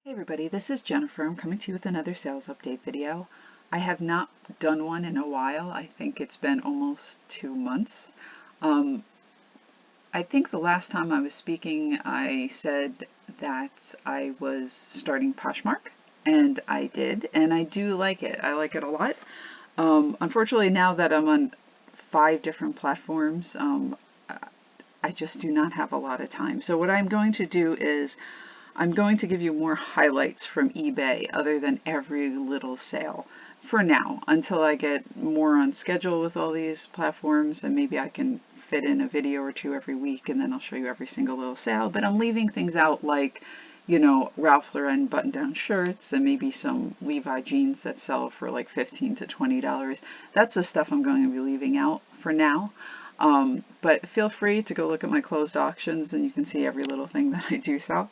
Hey everybody, this is Jennifer. I'm coming to you with another sales update video. I have not done one in a while. I think it's been almost 2 months. I think the last time I was speaking, I said that I was starting Poshmark, and I did, and I do like it. I like it a lot. Unfortunately, now that I'm on 5 different platforms, I just do not have a lot of time. So what I'm going to do is I'm going to give you more highlights from eBay other than every little sale for now, until I get more on schedule with all these platforms, and maybe I can fit in a video or two every week, and then I'll show you every single little sale. But I'm leaving things out like, you know, Ralph Lauren button-down shirts and maybe some Levi jeans that sell for like $15 to $20. That's the stuff I'm going to be leaving out for now. But feel free to go look at my closed auctions and you can see every little thing that I do sell.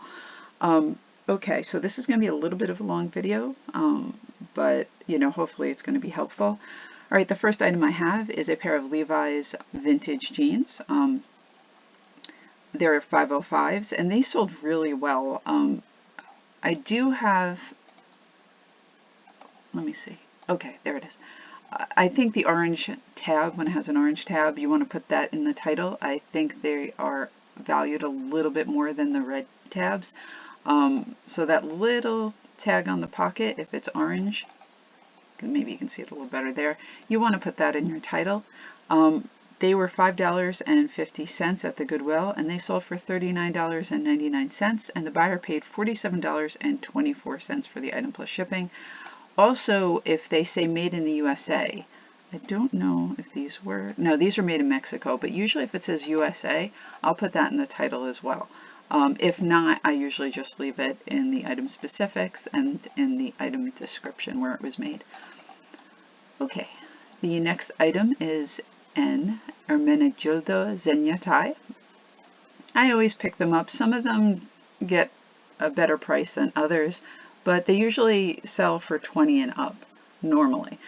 Okay, so this is going to be a little bit of a long video, but you know, hopefully it's going to be helpful. All right, the first item I have is a pair of Levi's vintage jeans. They're 505s and they sold really well. I do have, let me see. Okay, there it is. I think the orange tab, when it has an orange tab, you want to put that in the title. I think they are valued a little bit more than the red tabs. So that little tag on the pocket, if it's orange, maybe you can see it a little better there, you want to put that in your title. They were $5.50 at the Goodwill, and they sold for $39.99, and the buyer paid $47.24 for the item plus shipping. Also, if they say made in the USA, I don't know if these were, no, these are made in Mexico, but usually if it says USA, I'll put that in the title as well. If not, I usually just leave it in the item specifics and in the item description where it was made. Okay, the next item is an Ermenegildo Zegna tie. I always pick them up. Some of them get a better price than others, but they usually sell for $20 and up normally.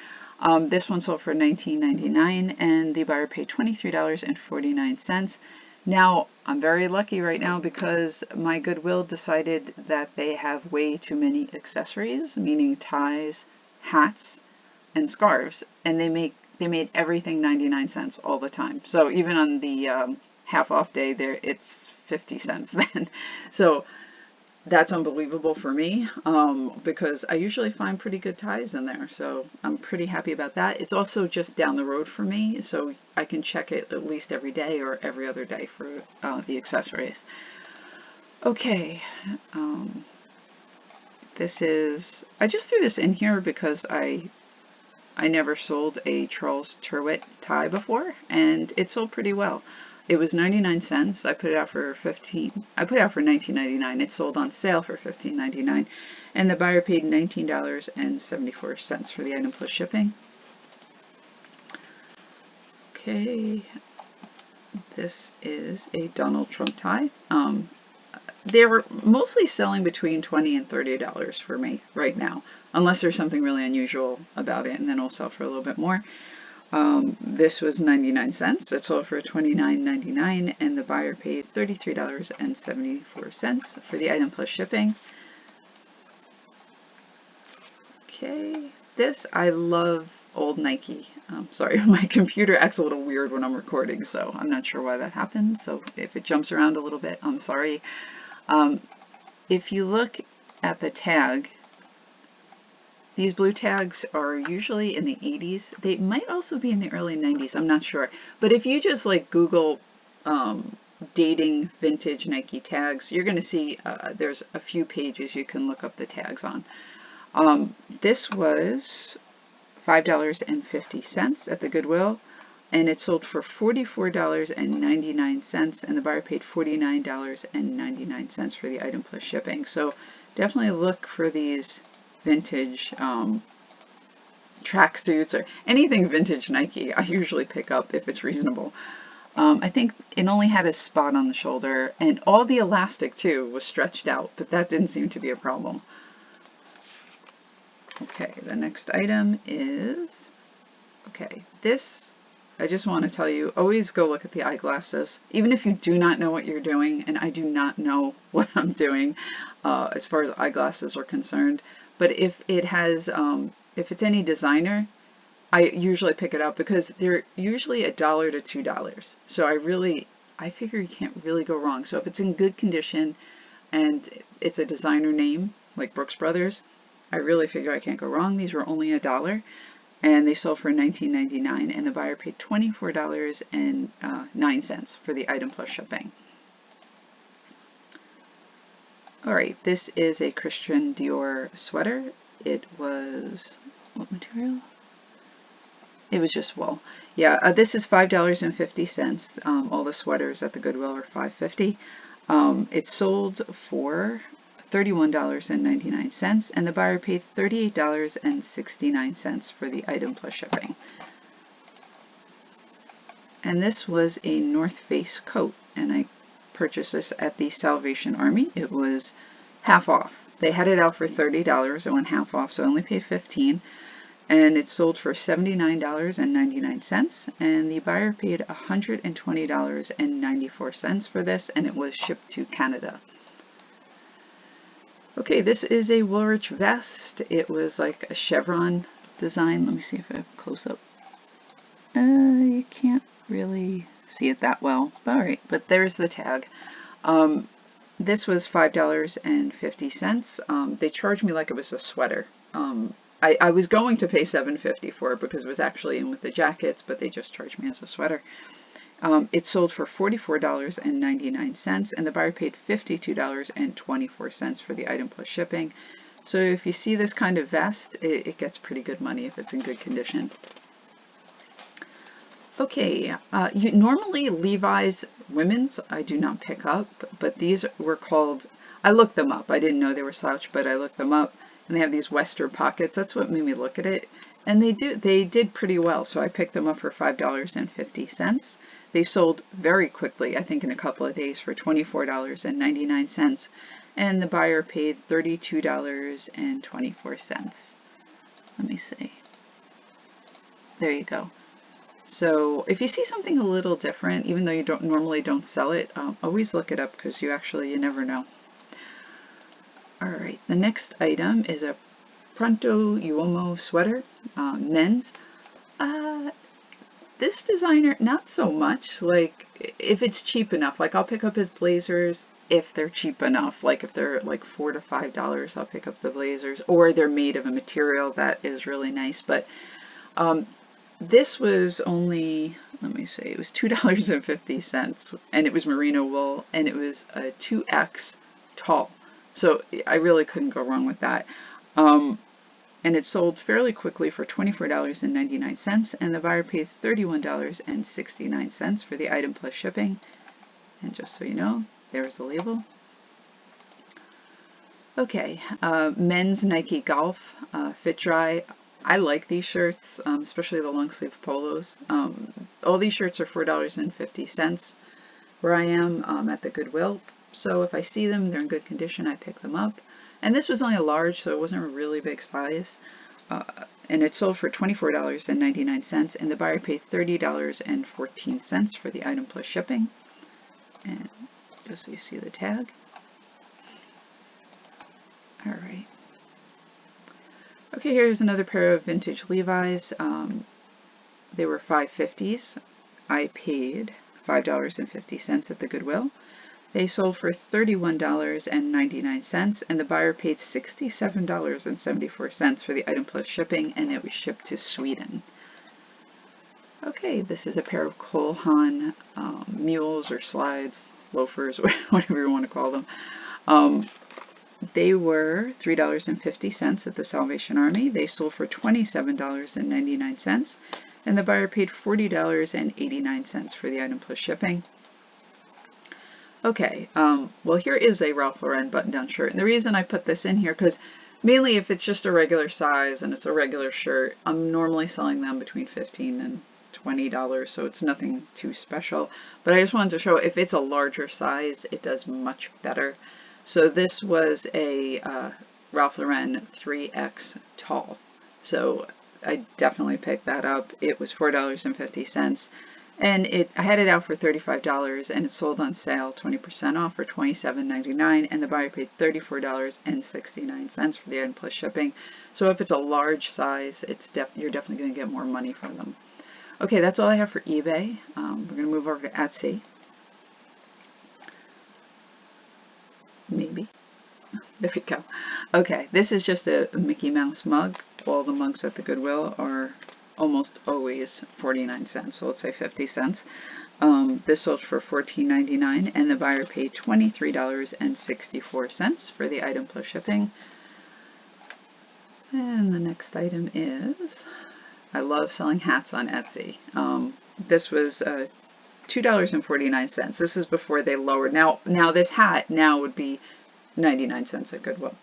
This one sold for $19.99 and the buyer paid $23.49. Now, I'm very lucky right now because my Goodwill decided that they have way too many accessories, meaning ties, hats, and scarves, and they made everything 99 cents all the time. So even on the half off day there, it's 50 cents then. So that's unbelievable for me because I usually find pretty good ties in there, so I'm pretty happy about that. It's also just down the road for me, so I can check it at least every day or every other day for the accessories. Okay, this is, I just threw this in here because I never sold a Charles Tyrwhitt tie before, and it sold pretty well. It was 99 cents. I put it out for $19.99. It sold on sale for $15.99, and the buyer paid $19.74 for the item plus shipping. Okay, this is a Donald Trump tie. They're mostly selling between $20 and $30 for me right now, unless there's something really unusual about it, and then it'll sell for a little bit more. This was 99 cents. It sold for $29.99 and the buyer paid $33.74 for the item plus shipping. Okay, this, I love old Nike. Sorry, my computer acts a little weird when I'm recording, so I'm not sure why that happens. So if it jumps around a little bit, I'm sorry. If you look at the tag, these blue tags are usually in the 80s. They might also be in the early 90s. I'm not sure. But if you just like Google dating vintage Nike tags, you're going to see there's a few pages you can look up the tags on. This was $5.50 at the Goodwill, and it sold for $44.99, and the buyer paid $49.99 for the item plus shipping. So definitely look for these vintage tracksuits or anything vintage Nike. I usually pick up if it's reasonable. I think it only had a spot on the shoulder, and all the elastic too was stretched out, but that didn't seem to be a problem. Okay, the next item is, okay, this I just want to tell you, always go look at the eyeglasses, even if you do not know what you're doing, and I do not know what I'm doing as far as eyeglasses are concerned. But if it has, if it's any designer, I usually pick it up because they're usually $1 to $2. So I figure you can't really go wrong. So if it's in good condition and it's a designer name like Brooks Brothers, I really figure I can't go wrong. These were only $1 and they sold for $19.99 and the buyer paid $24.09 for the item plus shipping. Alright, this is a Christian Dior sweater. It was, what material? It was just wool. Yeah, this is $5.50. All the sweaters at the Goodwill are $5.50. It sold for $31.99 and the buyer paid $38.69 for the item plus shipping. And this was a North Face coat, and I purchased this at the Salvation Army. It was half off. They had it out for $30. It went half off, so I only paid $15. And it sold for $79.99 and the buyer paid $120.94 for this, and it was shipped to Canada. Okay, this is a Woolrich vest. It was like a chevron design. Let me see if I have a close up. You can't really see it that well. Alright, but there's the tag. This was $5.50. They charged me like it was a sweater. I was going to pay $7.50 for it because it was actually in with the jackets, but they just charged me as a sweater. It sold for $44.99 and the buyer paid $52.24 for the item plus shipping. So if you see this kind of vest, it gets pretty good money if it's in good condition. Okay, normally Levi's women's I do not pick up, but these were called, I looked them up. I didn't know they were slouch, but I looked them up. And they have these Western pockets. That's what made me look at it. And they did pretty well, so I picked them up for $5.50. They sold very quickly, I think in a couple of days, for $24.99. And the buyer paid $32.24. Let me see. There you go. So if you see something a little different, even though you normally don't sell it, always look it up because you never know. Alright, the next item is a Pronto Uomo sweater, men's. This designer, not so much. Like, if it's cheap enough, like I'll pick up his blazers if they're cheap enough. Like if they're like $4 to $5, I'll pick up the blazers, or they're made of a material that is really nice. But this was only, let me see, it was $2.50, and it was merino wool, and it was a 2X tall. So I really couldn't go wrong with that. And it sold fairly quickly for $24.99 and the buyer paid $31.69 for the item plus shipping. And just so you know, there's the label. Okay, men's Nike Golf Fit Dry. I like these shirts, especially the long sleeve polos. All these shirts are $4.50 where I am at the Goodwill. So if I see them, they're in good condition, I pick them up. And this was only a large, so it wasn't a really big size. And it sold for $24.99, and the buyer paid $30.14 for the item plus shipping. And just so you see the tag. Alright. Okay, here's another pair of vintage Levi's. They were $5.50s. I paid $5.50 at the Goodwill. They sold for $31.99 and the buyer paid $67.74 for the item plus shipping, and it was shipped to Sweden. Okay, this is a pair of Haan mules or slides, loafers, whatever you want to call them. They were $3.50 at the Salvation Army. They sold for $27.99 and the buyer paid $40.89 for the item plus shipping. Okay, well here is a Ralph Lauren button-down shirt, and the reason I put this in here, because mainly if it's just a regular size and it's a regular shirt, I'm normally selling them between $15 and $20, so it's nothing too special. But I just wanted to show if it's a larger size, it does much better. So this was a Ralph Lauren 3X tall. So I definitely picked that up. It was $4.50. And I had it out for $35 and it sold on sale 20% off for $27.99, and the buyer paid $34.69 for the item plus shipping. So if it's a large size, you're definitely going to get more money for them. Okay, that's all I have for eBay. We're going to move over to Etsy. Maybe. There we go. Okay, this is just a Mickey Mouse mug. All the mugs at the Goodwill are almost always 49 cents, so let's say 50 cents. This sold for $14.99, and the buyer paid $23.64 for the item plus shipping. And the next item is, I love selling hats on Etsy. This was $2.49. This is before they lowered. Now this hat now would be 99 cents at Goodwill.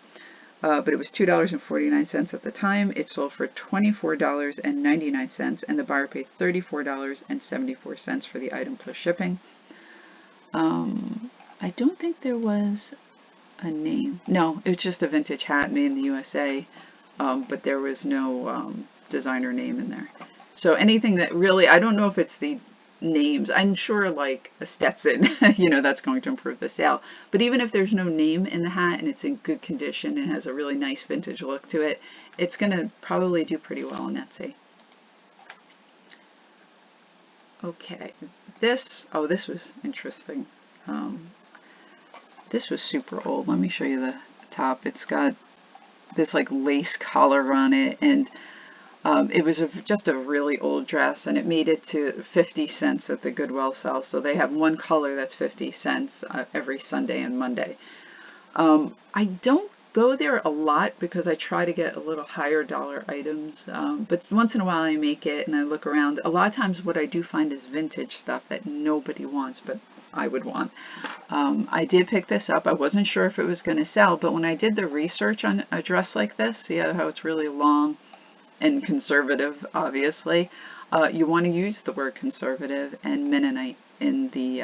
But it was $2.49 at the time. It sold for $24.99, and the buyer paid $34.74 for the item plus shipping. I don't think there was a name. No, it was just a vintage hat made in the USA, but there was no designer name in there. So anything that really, I don't know if it's the names. I'm sure like a Stetson, that's going to improve the sale. But even if there's no name in the hat and it's in good condition and has a really nice vintage look to it, it's going to probably do pretty well on Etsy. Okay, this was interesting. This was super old. Let me show you the top. It's got this like lace collar on it, and it was just a really old dress, and it made it to 50 cents at the Goodwill sale. So they have one color that's 50 cents every Sunday and Monday. I don't go there a lot because I try to get a little higher dollar items, but once in a while I make it and I look around. A lot of times what I do find is vintage stuff that nobody wants, but I would want. I did pick this up. I wasn't sure if it was going to sell, but when I did the research on a dress like this, see how it's really long and conservative, obviously, you want to use the word conservative and Mennonite in the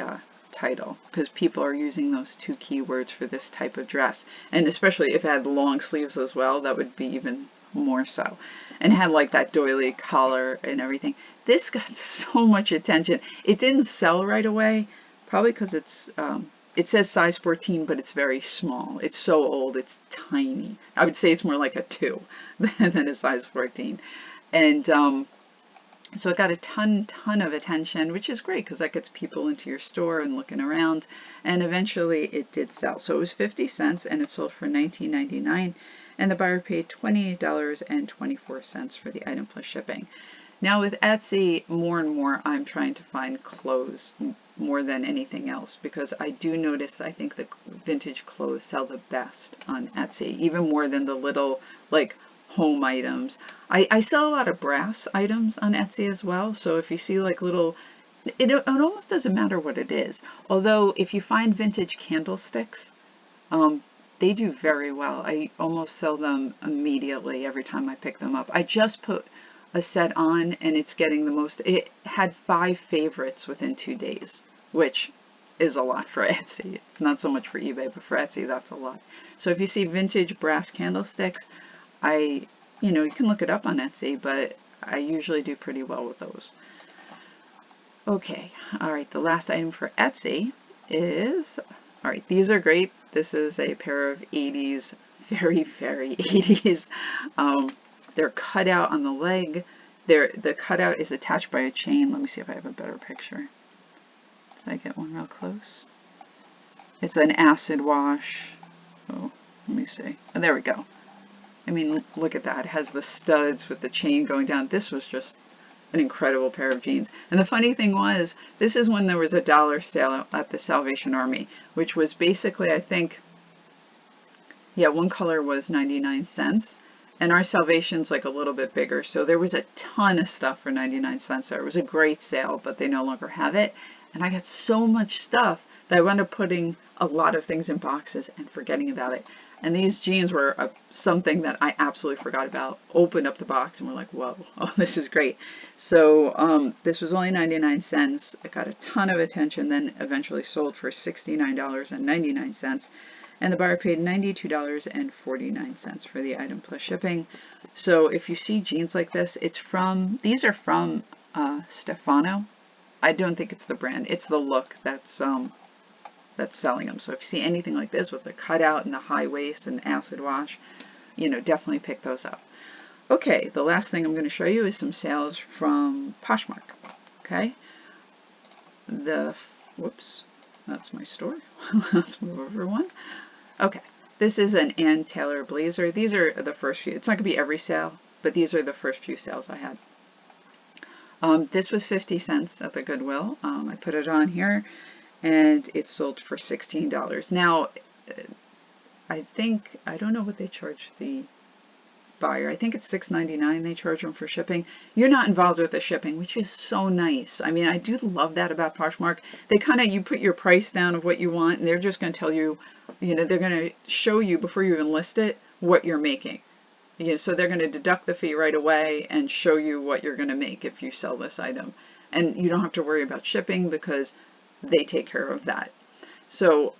title, because people are using those two keywords for this type of dress, and especially if it had long sleeves as well, that would be even more so, and had like that doily collar and everything. This got so much attention. It didn't sell right away, probably because it says size 14, but it's very small. It's so old, it's tiny. I would say it's more like a 2 than a size 14. And so it got a ton of attention, which is great because that gets people into your store and looking around. And eventually it did sell. So it was 50 cents and it sold for $19.99. And the buyer paid $28.24 for the item plus shipping. Now with Etsy, more and more I'm trying to find clothes more than anything else, because I do notice I think the vintage clothes sell the best on Etsy, even more than the little like home items. I sell a lot of brass items on Etsy as well, so if you see like little, it almost doesn't matter what it is. Although if you find vintage candlesticks, they do very well. I almost sell them immediately every time I pick them up. I just put a set on and it's getting the most. It had 5 favorites within 2 days, which is a lot for Etsy. It's not so much for eBay, but for Etsy that's a lot. So if you see vintage brass candlesticks, you can look it up on Etsy, but I usually do pretty well with those. Okay, all right, the last item for Etsy is, all right, these are great. This is a pair of 80s, very 80s. They're cut out on the leg. The cutout is attached by a chain. Let me see if I have a better picture. Did I get one real close? It's an acid wash. Oh, let me see. Oh, there we go. I mean, look at that. It has the studs with the chain going down. This was just an incredible pair of jeans. And the funny thing was, this is when there was a $1 sale at the Salvation Army, which was basically, I think, yeah, one color was 99 cents. And our Salvation's like a little bit bigger, so there was a ton of stuff for 99 cents there. It was a great sale, but they no longer have it. And I got so much stuff that I wound up putting a lot of things in boxes and forgetting about it. And these jeans were something that I absolutely forgot about. Opened up the box and we're like, whoa, oh, this is great. So this was only 99 cents. It got a ton of attention, then eventually sold for $69.99. and the buyer paid $92.49 for the item plus shipping. So if you see jeans like this, these are from Stefano. I don't think it's the brand, it's the look that's selling them. So if you see anything like this with the cutout and the high waist and acid wash, definitely pick those up. Okay, the last thing I'm going to show you is some sales from Poshmark. Okay, whoops, that's my store. Let's move over one. Okay, this is an Ann Taylor blazer. These are the first few. It's not going to be every sale, but these are the first few sales I had. This was 50 cents at the Goodwill. I put it on here, and it sold for $16. Now, I don't know what they charge the buyer. I think it's $6.99 they charge them for shipping. You're not involved with the shipping, which is so nice. I mean, I do love that about Poshmark. They you put your price down of what you want, and they're just going to tell you, they're going to show you before you even list it what you're making. So they're going to deduct the fee right away and show you what you're going to make if you sell this item. And you don't have to worry about shipping because they take care of that. So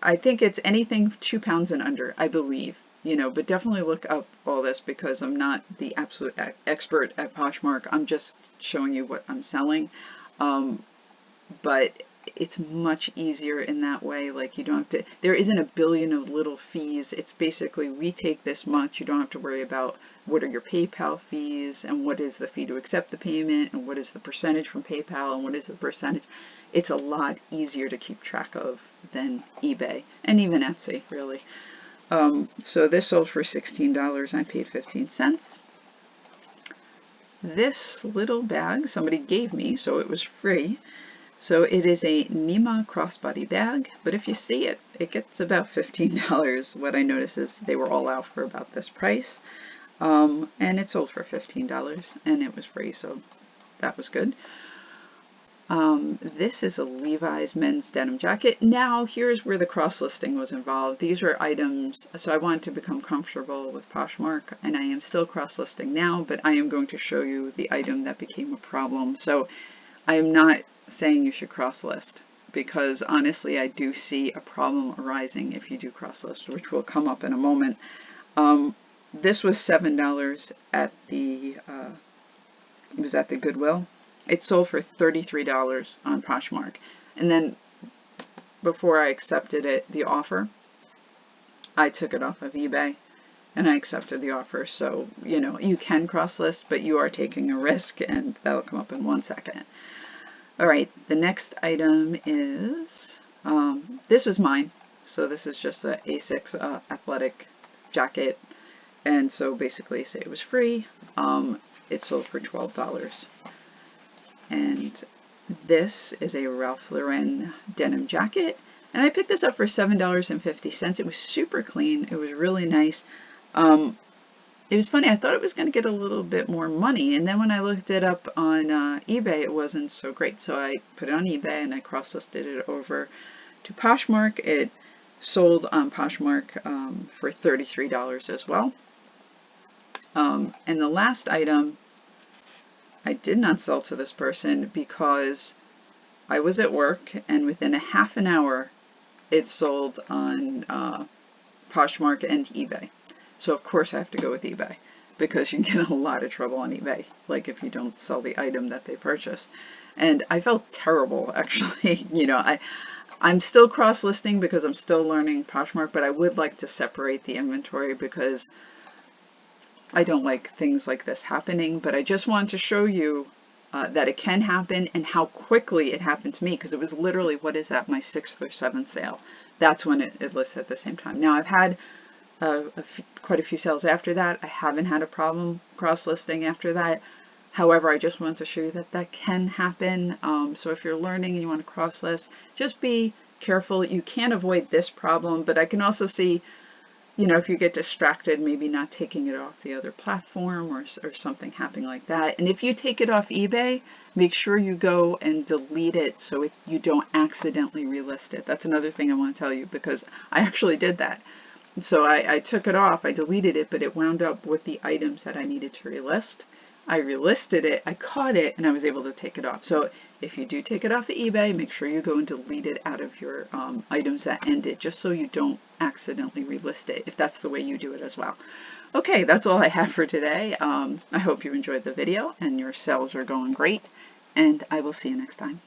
I think it's anything 2 pounds and under, I believe. But definitely look up all this because I'm not the absolute expert at Poshmark. I'm just showing you what I'm selling. But it's much easier in that way. Like you don't have to, there isn't a billion of little fees. It's basically, we take this much. You don't have to worry about what are your PayPal fees and what is the fee to accept the payment and what is the percentage from PayPal and what is the percentage. It's a lot easier to keep track of than eBay and even Etsy, really. So this sold for $16. I paid 15 cents. This little bag somebody gave me, so it was free. So it is a Nima crossbody bag, but if you see it, it gets about $15. What I noticed is they were all out for about this price. And it sold for $15 and it was free, so that was good. This is a Levi's men's denim jacket. Now, here's where the cross-listing was involved. These are items, so I wanted to become comfortable with Poshmark, and I am still cross-listing now, but I am going to show you the item that became a problem. So I am not saying you should cross-list, because honestly, I do see a problem arising if you do cross-list, which will come up in a moment. This was $7 at it was at the Goodwill. It sold for $33 on Poshmark. And then before I accepted the offer, I took it off of eBay and I accepted the offer. So, you can cross-list, but you are taking a risk, and that'll come up in 1 second. All right, the next item is, this was mine. So this is just a A6 athletic jacket. And so basically say it was free. It sold for $12. And this is a Ralph Lauren denim jacket. And I picked this up for $7.50. It was super clean. It was really nice. It was funny. I thought it was going to get a little bit more money. And then when I looked it up on eBay, it wasn't so great. So I put it on eBay and I cross-listed it over to Poshmark. It sold on Poshmark for $33 as well. And the last item I did not sell to this person because I was at work and within a half an hour it sold on Poshmark and eBay. So of course I have to go with eBay because you can get a lot of trouble on eBay, like if you don't sell the item that they purchased. And I felt terrible actually. I'm still cross-listing because I'm still learning Poshmark, but I would like to separate the inventory because I don't like things like this happening, but I just wanted to show you that it can happen and how quickly it happened to me, because it was literally, what is that, my 6th or 7th sale. That's when it listed at the same time. Now I've had quite a few sales after that. I haven't had a problem cross-listing after that. However, I just wanted to show you that that can happen. So if you're learning and you want to cross-list, just be careful. You can't avoid this problem, but I can also see, if you get distracted, maybe not taking it off the other platform or something happening like that. And if you take it off eBay, make sure you go and delete it so you don't accidentally relist it. That's another thing I want to tell you, because I actually did that. So I took it off, I deleted it, but it wound up with the items that I needed to relist. I relisted it, I caught it, and I was able to take it off. So if you do take it off of eBay, make sure you go and delete it out of your items that ended, just so you don't accidentally relist it, if that's the way you do it as well. Okay, that's all I have for today. I hope you enjoyed the video and your sales are going great, and I will see you next time.